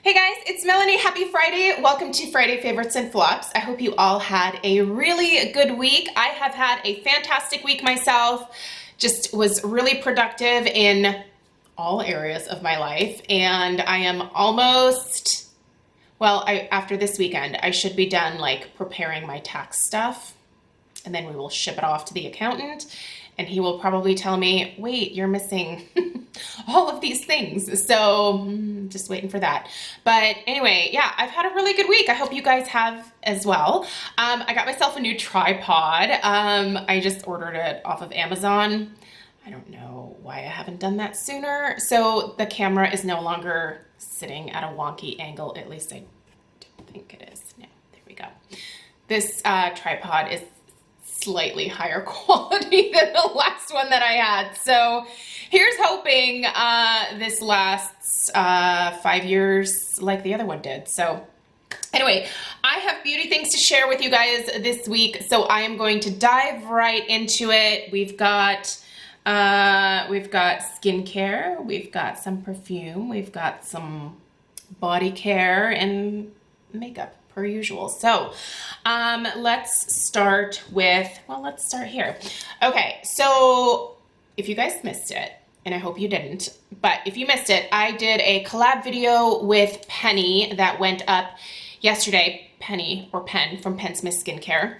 Hey guys, it's Melanie. Happy Friday. Welcome to Friday Favorites and Flops. I hope you all had a really good week. I have had a fantastic week myself. Just was really productive in all areas of my life, and I am almost, after this weekend, I should be done like preparing my tax stuff, and then we will ship it off to the accountant, and he will probably tell me, wait, you're missing all of these things. So just waiting for that. But anyway, yeah, I've had a really good week. I hope you guys have as well. I got myself a new tripod. I just ordered it off of Amazon. I don't know why I haven't done that sooner. So the camera is no longer sitting at a wonky angle. At least I don't think it is. No, there we go. This tripod is slightly higher quality than the last one that I had. So here's hoping this lasts 5 years like the other one did. So anyway, I have beauty things to share with you guys this week. So I am going to dive right into it. We've got skincare, we've got some perfume, we've got some body care and makeup per usual. So let's start here. Okay, so if you guys missed it, and I hope you didn't, but if you missed it, I did a collab video with Penny that went up yesterday. Penny, or Pen, from Pen Smith Skincare.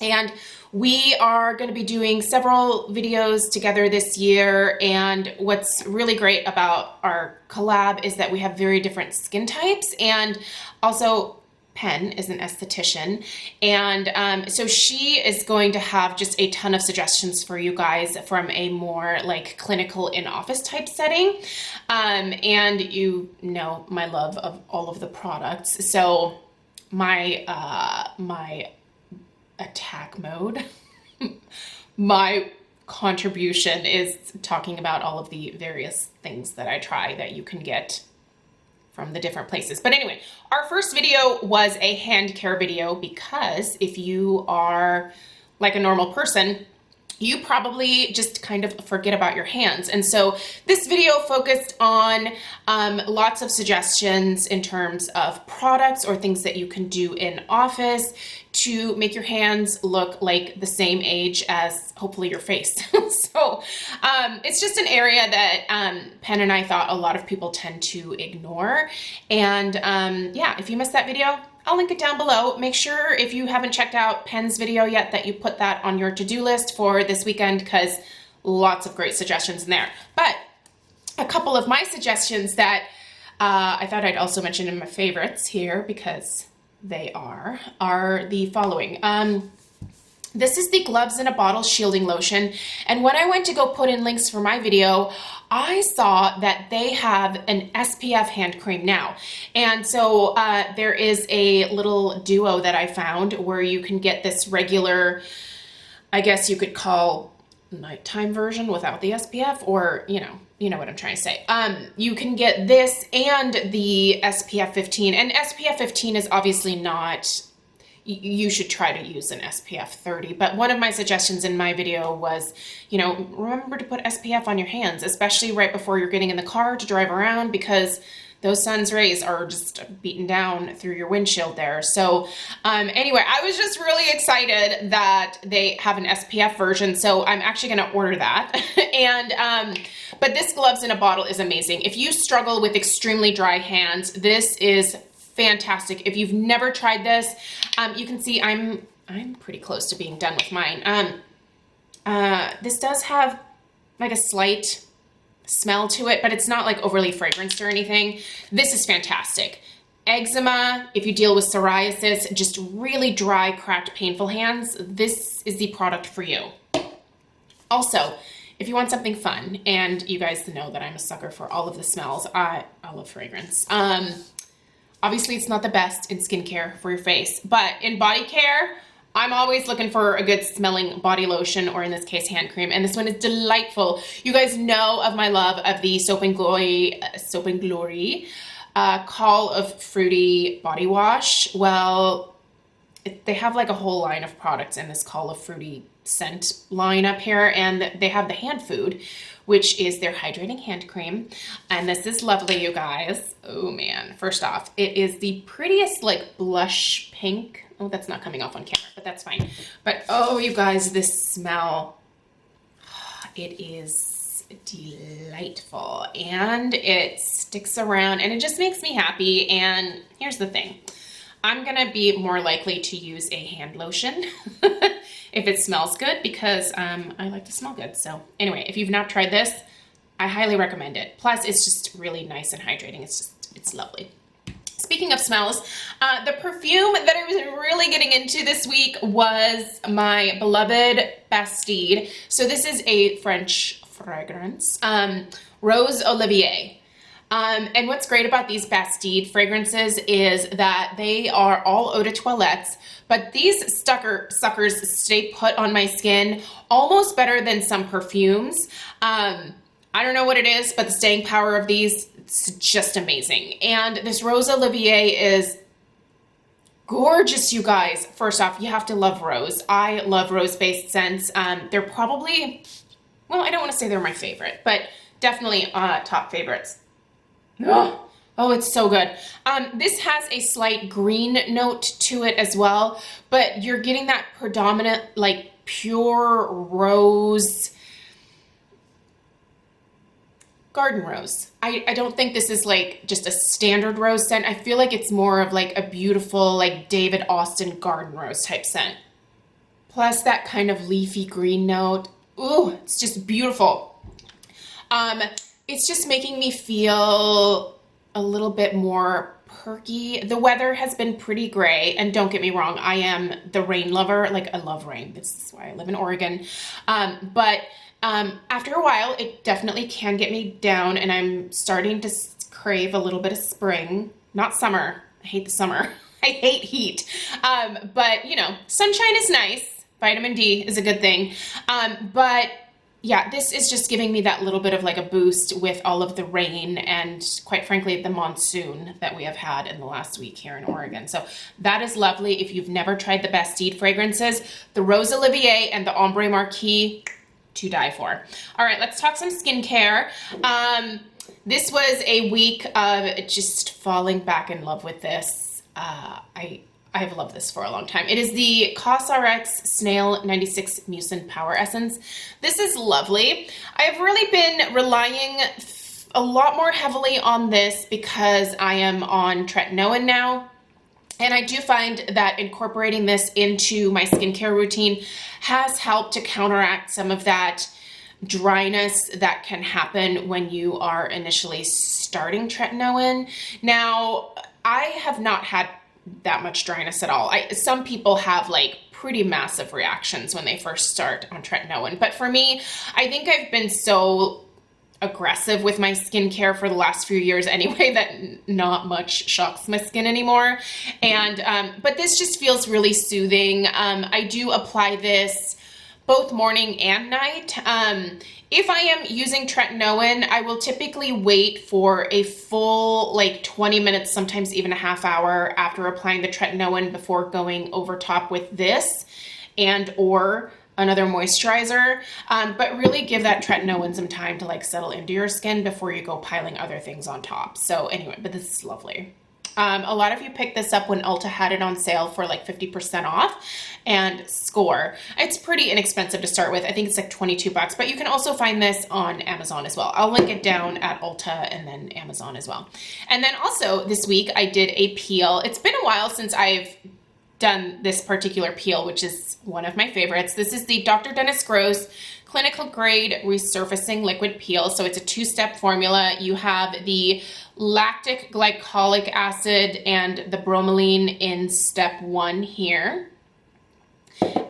And we are going to be doing several videos together this year, and what's really great about our collab is that we have very different skin types, and also Pen is an esthetician, and so she is going to have just a ton of suggestions for you guys from a more like clinical in-office type setting, and you know my love of all of the products, so my attack mode, my contribution is talking about all of the various things that I try that you can get from the different places. But anyway, our first video was a hand care video because if you are like a normal person, you probably just kind of forget about your hands. And so this video focused on lots of suggestions in terms of products or things that you can do in office to make your hands look like the same age as hopefully your face. So it's just an area that Pen and I thought a lot of people tend to ignore. And yeah, if you missed that video, I'll link it down below. Make sure if you haven't checked out Pen's video yet that you put that on your to-do list for this weekend, because lots of great suggestions in there. But a couple of my suggestions that I thought I'd also mention in my favorites here, because they are the following. This is the Gloves in a Bottle Shielding Lotion, and when I went to go put in links for my video, I saw that they have an SPF hand cream now. And so there is a little duo that I found where you can get this regular, I guess you could call nighttime version without the SPF, or you know what I'm trying to say. You can get this and the SPF 15, and SPF 15 is obviously not, you should try to use an SPF 30, but one of my suggestions in my video was, remember to put SPF on your hands, especially right before you're getting in the car to drive around, because those sun's rays are just beating down through your windshield there. So anyway, I was just really excited that they have an SPF version, so I'm actually going to order that. And but this Gloves in a Bottle is amazing. If you struggle with extremely dry hands, this is fantastic. If you've never tried this, you can see I'm pretty close to being done with mine. This does have like a slight smell to it, but it's not like overly fragranced or anything. This is fantastic. Eczema, if you deal with psoriasis, just really dry, cracked, painful hands, this is the product for you. Also, if you want something fun, and you guys know that I'm a sucker for all of the smells, I love fragrance. Obviously, it's not the best in skincare for your face, but in body care, I'm always looking for a good smelling body lotion, or in this case, hand cream, and this one is delightful. You guys know of my love of the Soap and Glory Call of Fruity body wash. Well, they have like a whole line of products in this Call of Fruity scent line up here, and they have the hand food, which is their hydrating hand cream. And this is lovely, you guys. Oh man, first off, it is the prettiest like blush pink. Oh, that's not coming off on camera, but that's fine. But oh, you guys, this smell, it is delightful and it sticks around and it just makes me happy. And here's the thing. I'm gonna be more likely to use a hand lotion if it smells good because I like to smell good. So anyway, if you've not tried this, I highly recommend it. Plus, it's just really nice and hydrating. It's lovely. Speaking of smells, the perfume that I was really getting into this week was my beloved Bastide. So this is a French fragrance, Rose Olivier. And what's great about these Bastide fragrances is that they are all eau de toilettes, but these suckers stay put on my skin almost better than some perfumes. I don't know what it is, but the staying power of these, it's just amazing. And this Rose Olivier is gorgeous, you guys. First off, you have to love rose. I love rose-based scents. They're probably, well, I don't want to say they're my favorite, but definitely top favorites. Oh, it's so good. This has a slight green note to it as well, but you're getting that predominant, like pure rose, garden rose. I don't think this is like just a standard rose scent. I feel like it's more of like a beautiful, like David Austin garden rose type scent. Plus that kind of leafy green note. Ooh, it's just beautiful. It's just making me feel a little bit more perky. The weather has been pretty gray, and don't get me wrong, I am the rain lover. Like, I love rain. This is why I live in Oregon. But after a while, it definitely can get me down, and I'm starting to crave a little bit of spring. Not summer. I hate the summer. I hate heat. But, you know, sunshine is nice. Vitamin D is a good thing. But yeah, this is just giving me that little bit of like a boost with all of the rain and quite frankly, the monsoon that we have had in the last week here in Oregon. So that is lovely. If you've never tried the Bastide fragrances, the Rose Olivier and the Ombre Marquis, to die for. All right, let's talk some skincare. This was a week of just falling back in love with this. I've loved this for a long time. It is the COSRX Snail 96 Mucin Power Essence. This is lovely. I've really been relying a lot more heavily on this because I am on tretinoin now. And I do find that incorporating this into my skincare routine has helped to counteract some of that dryness that can happen when you are initially starting tretinoin. Now, I have not had that much dryness at all. Some people have like pretty massive reactions when they first start on tretinoin, but for me, I think I've been so aggressive with my skincare for the last few years anyway that not much shocks my skin anymore. And but this just feels really soothing. I do apply this both morning and night. If I am using tretinoin, I will typically wait for a full like 20 minutes, sometimes even a half hour after applying the tretinoin before going over top with this and or another moisturizer. But really give that tretinoin some time to like settle into your skin before you go piling other things on top. So anyway, but this is lovely. A lot of you picked this up when Ulta had it on sale for like 50% off, and score. It's pretty inexpensive to start with. I think it's like 22 bucks, but you can also find this on Amazon as well. I'll link it down at Ulta and then Amazon as well. And then also this week I did a peel. It's been a while since I've done this particular peel, which is one of my favorites. This is the Dr. Dennis Gross clinical grade resurfacing liquid peel. So it's a two-step formula. You have the lactic glycolic acid and the bromelain in step 1 here.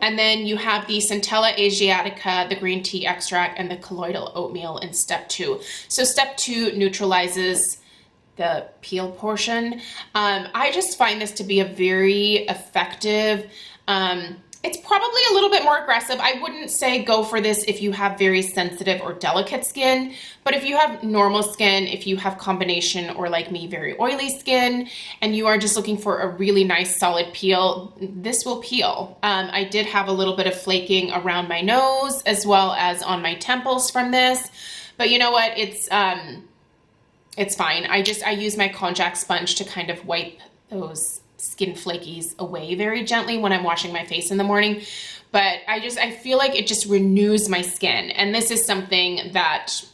And then you have the Centella asiatica, the green tea extract, and the colloidal oatmeal in step 2. So step 2 neutralizes the peel portion. I just find this to be a very effective, it's probably a little bit more aggressive. I wouldn't say go for this if you have very sensitive or delicate skin, but if you have normal skin, if you have combination or like me, very oily skin, and you are just looking for a really nice solid peel, this will peel. I did have a little bit of flaking around my nose as well as on my temples from this, But you know what? It's fine. I use my konjac sponge to kind of wipe those skin flakies away very gently when I'm washing my face in the morning. But I feel like it just renews my skin. And this is something that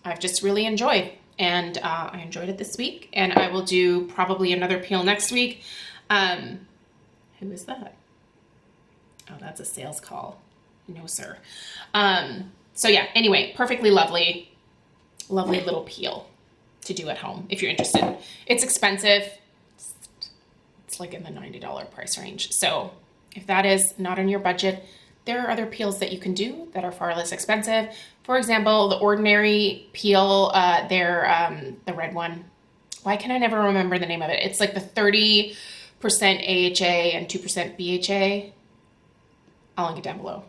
I've just really enjoyed. And I enjoyed it this week. And I will do probably another peel next week. Who is that? Oh, that's a sales call. No, sir. So yeah, anyway, perfectly lovely little peel to do at home if you're interested. It's expensive. It's like in the $90 price range. So if that is not in your budget, there are other peels that you can do that are far less expensive. For example, the Ordinary peel, the red one. Why can I never remember the name of it? It's like the 30% AHA and 2% BHA. I'll link it down below.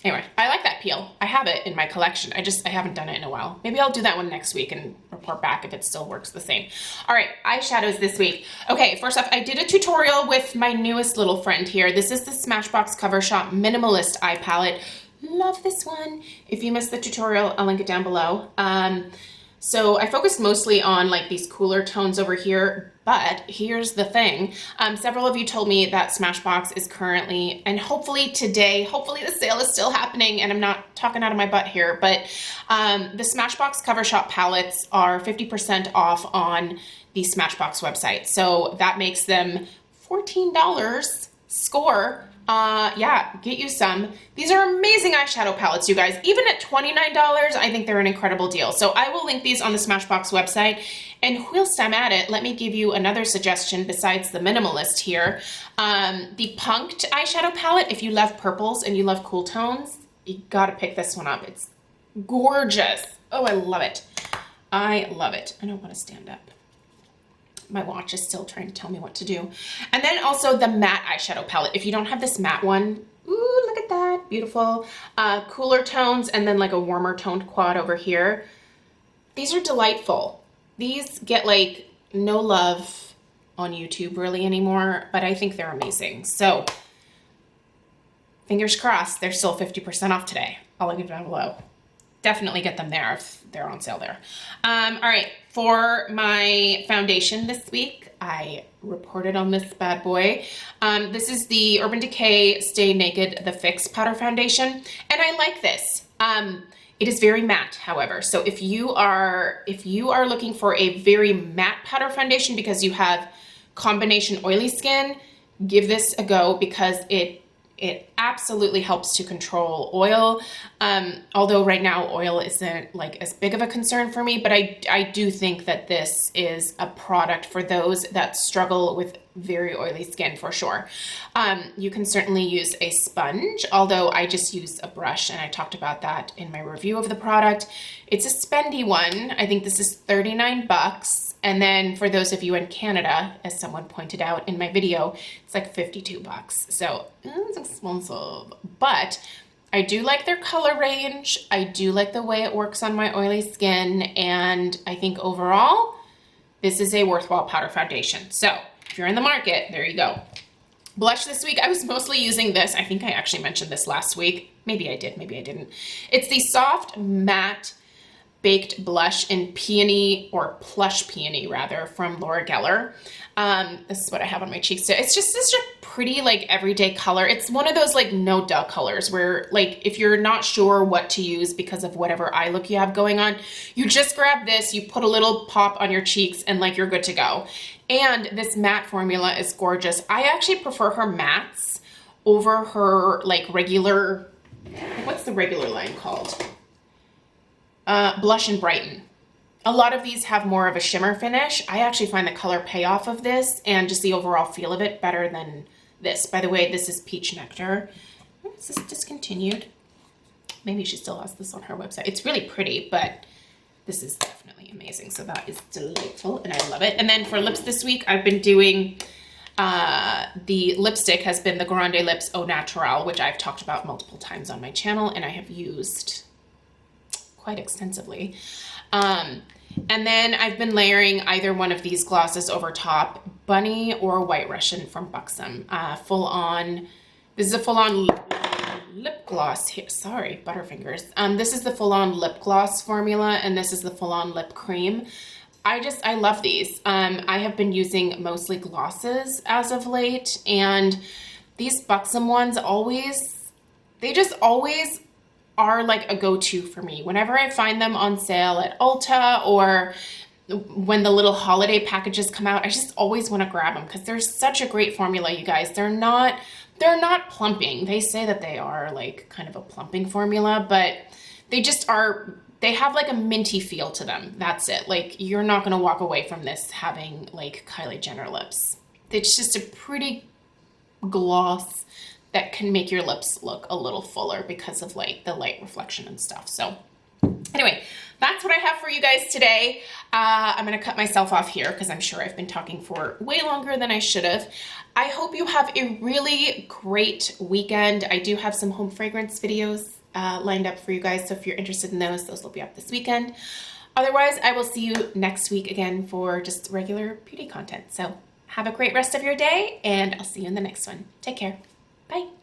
Anyway, I like that peel. I have it in my collection. I haven't done it in a while. Maybe I'll do that one next week and report back if it still works the same. All right, eyeshadows this week. Okay, first off, I did a tutorial with my newest little friend here. This is the Smashbox Cover Shop Minimalist Eye Palette. Love this one. If you missed the tutorial, I'll link it down below. So I focused mostly on like these cooler tones over here, but here's the thing. Several of you told me that Smashbox is currently, and hopefully today, hopefully the sale is still happening, and I'm not talking out of my butt here, but the Smashbox Cover Shop palettes are 50% off on the Smashbox website. So that makes them $14. Score. Yeah, get you some. These are amazing eyeshadow palettes, you guys. Even at $29, I think they're an incredible deal. So I will link these on the Smashbox website. And whilst I'm at it, let me give you another suggestion besides the minimalist here. The Punked eyeshadow palette, if you love purples and you love cool tones, you gotta pick this one up. It's gorgeous. Oh, I love it. I love it. I don't want to stand up. My watch is still trying to tell me what to do. And then also the matte eyeshadow palette. If you don't have this matte one, ooh, look at that, beautiful. Cooler tones and then like a warmer toned quad over here. These are delightful. These get like no love on YouTube really anymore, but I think they're amazing. So fingers crossed, they're still 50% off today. I'll link it down below. Definitely get them there if they're on sale there. All right, for my foundation this week, I reported on this bad boy. This is the Urban Decay Stay Naked The Fix Powder Foundation, and I like this. It is very matte, however. So if you are looking for a very matte powder foundation because you have combination oily skin, give this a go because it absolutely helps to control oil. Although right now oil isn't like as big of a concern for me, but I do think that this is a product for those that struggle with very oily skin for sure. You can certainly use a sponge, although I just use a brush and I talked about that in my review of the product. It's a spendy one. I think this is 39 bucks. And then for those of you in Canada, as someone pointed out in my video, it's like 52 bucks. So it's expensive, but I do like their color range. I do like the way it works on my oily skin. And I think overall, this is a worthwhile powder foundation. So if you're in the market, there you go. Blush this week, I was mostly using this. I think I actually mentioned this last week. Maybe I did, maybe I didn't. It's the Soft Matte Baked Blush in Peony, or Plush Peony rather, from Laura Geller. This is what I have on my cheeks. So it's just such a pretty like everyday color. It's one of those like no duh colors where like if you're not sure what to use because of whatever eye look you have going on, you just grab this, you put a little pop on your cheeks and like you're good to go. And this matte formula is gorgeous. I actually prefer her mattes over her like regular, what's the regular line called? Blush and Brighten. A lot of these have more of a shimmer finish. I actually find the color payoff of this and just the overall feel of it better than this. By the way, this is Peach Nectar. Is this discontinued? Maybe she still has this on her website. It's really pretty, but this is definitely amazing. So that is delightful and I love it. And then for lips this week, I've been doing, the lipstick has been the Grande Lips Au Naturel, which I've talked about multiple times on my channel and I have used quite extensively. And then I've been layering either one of these glosses over top, Bunny or White Russian from Buxom. Full on, this is a full on lip gloss here. Sorry, Butterfingers. This is the full-on lip gloss formula, and this is the full-on lip cream. I love these. I have been using mostly glosses as of late, and these Buxom ones they just always are like a go-to for me. Whenever I find them on sale at Ulta or when the little holiday packages come out, I just always want to grab them because they're such a great formula, you guys. They're not plumping. They say that they are like kind of a plumping formula, but they just are. They have like a minty feel to them. That's it. Like, you're not going to walk away from this having like Kylie Jenner lips. It's just a pretty gloss that can make your lips look a little fuller because of like the light reflection and stuff. So anyway, that's what I have for you guys today. I'm going to cut myself off here because I'm sure I've been talking for way longer than I should have. I hope you have a really great weekend. I do have some home fragrance videos lined up for you guys. So if you're interested in those will be up this weekend. Otherwise, I will see you next week again for just regular beauty content. So have a great rest of your day, and I'll see you in the next one. Take care. Bye.